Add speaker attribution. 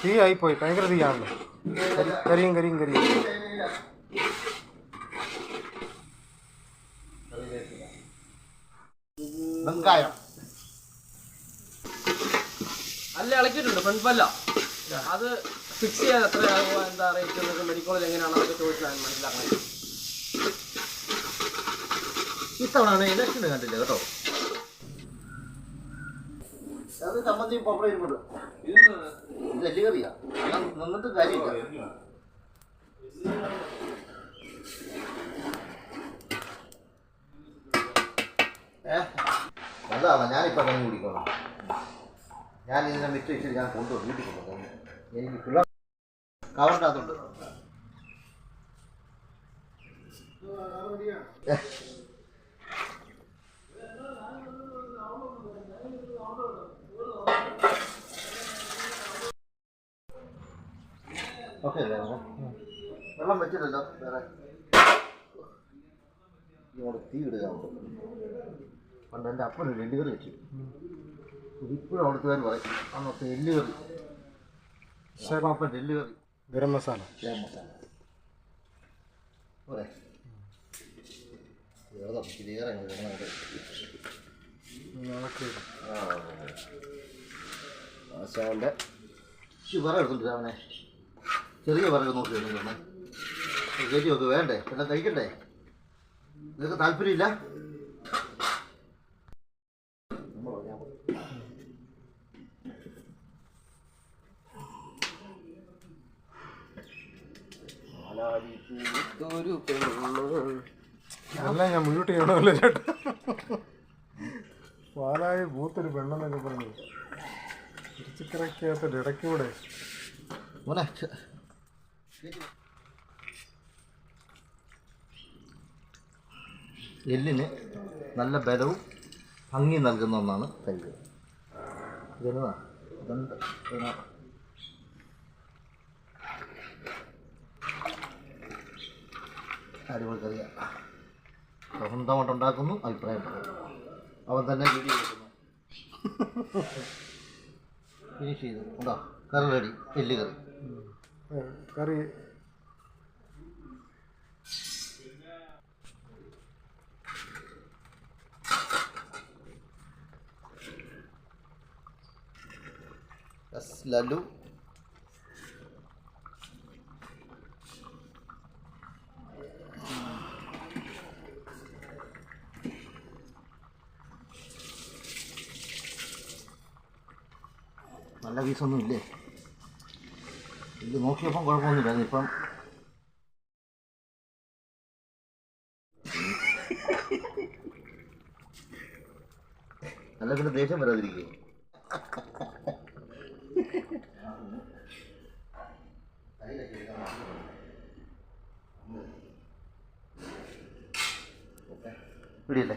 Speaker 1: തീ ആയിപ്പോയി, ഭയങ്കര തീയാണല്ലോ. കരിയും കരിയും കരിയും.
Speaker 2: വെങ്കായം
Speaker 3: നല്ല ഇളക്കിയിട്ടുണ്ട്, ഫ്രണ്ട് പല്ല. അത് ഫിക്സ് ചെയ്യാൻ എത്ര എന്താ റേറ്റ് എന്നൊക്കെ മെഡിക്കൽ കോളേജ് എങ്ങനെയാണോ അതൊക്കെ ചോദിച്ചാൽ മനസ്സിലാക്കണം.
Speaker 2: ഇത്തവണ ഇലക്ഷന് കണ്ടില്ല കേട്ടോ. അത് ചമ്മന്തി പപ്പടം ഇരുന്നത് നെല്ല് കറിയാ, നിന്നിട്ട് കാര്യമില്ല. നല്ലതാണ്. ഞാനിപ്പോൾ കഞ്ഞി കുടിക്കണം. ഞാൻ ഇതിനെ മിക്സ് വെച്ചിട്ട് ഞാൻ കൊണ്ടുപോകും, വീട്ടിൽ കൊണ്ടുപോകും. എനിക്ക് പിള്ളേർ കവറിൻ്റെ അതുണ്ട്. ഓക്കെ അല്ലേ? വെള്ളം വെച്ചിട്ടല്ലോ വേറെ. ഇങ്ങോട്ട് തീ ഇടുക. പണ്ട് എൻ്റെ അപ്പനൊരു എല്ലുകറി വെച്ചു. ഇപ്പോഴും അവിടുത്തുകാർ പറയും അന്നത്തെ എല്ലുകറി. അപ്പൻ്റെ എല്ലുകറി,
Speaker 1: ഗരം മസാല
Speaker 2: പോരെ. ക്ലിയർ ആശാൻ്റെ വിറക് എടുത്തിട്ട് അവനെ ചെറിയ വിറക് നോക്കി വരുന്നുണ്ട്. കയറ്റി നോക്ക്, വേണ്ടേ? എല്ലാം കഴിക്കണ്ടേ? നിങ്ങൾക്ക് താല്പര്യമില്ല?
Speaker 1: എല്ലാം ഞാൻ മ്യൂട്ട് ചെയ്യണമല്ലോ ചേട്ടാ. പാലായി പൂത്തൊരു പെണ്ണെന്നൊക്കെ പറഞ്ഞു ഇറച്ചിക്കറയ്ക്കകത്ത് ഇടയ്ക്കൂടെ
Speaker 2: എല്ലിന് നല്ല ബലവും ഭംഗി നൽകുന്ന ഒന്നാണ് തൈര്. അടിപൊളിക്കറിയാം. സ്വന്തമായിട്ട് ഉണ്ടാക്കുന്നു, അഭിപ്രായം പറയുന്നു. അവൻ തന്നെ വീഡിയോ കൊടുക്കുന്നു. ഫിനിഷ് ചെയ്തു. ഉണ്ടോ കറി റെഡി. എല്ല് കറി
Speaker 1: കറി
Speaker 2: ലല്ലു. നല്ല പീസൊന്നും ഇല്ലേ? ഇത് നോക്കിയപ്പം കുഴപ്പമൊന്നുമില്ല. ഇപ്പം അല്ല പിന്നെ ദേഷ്യം വരാതിരിക്കേ. പിടിയല്ലേ?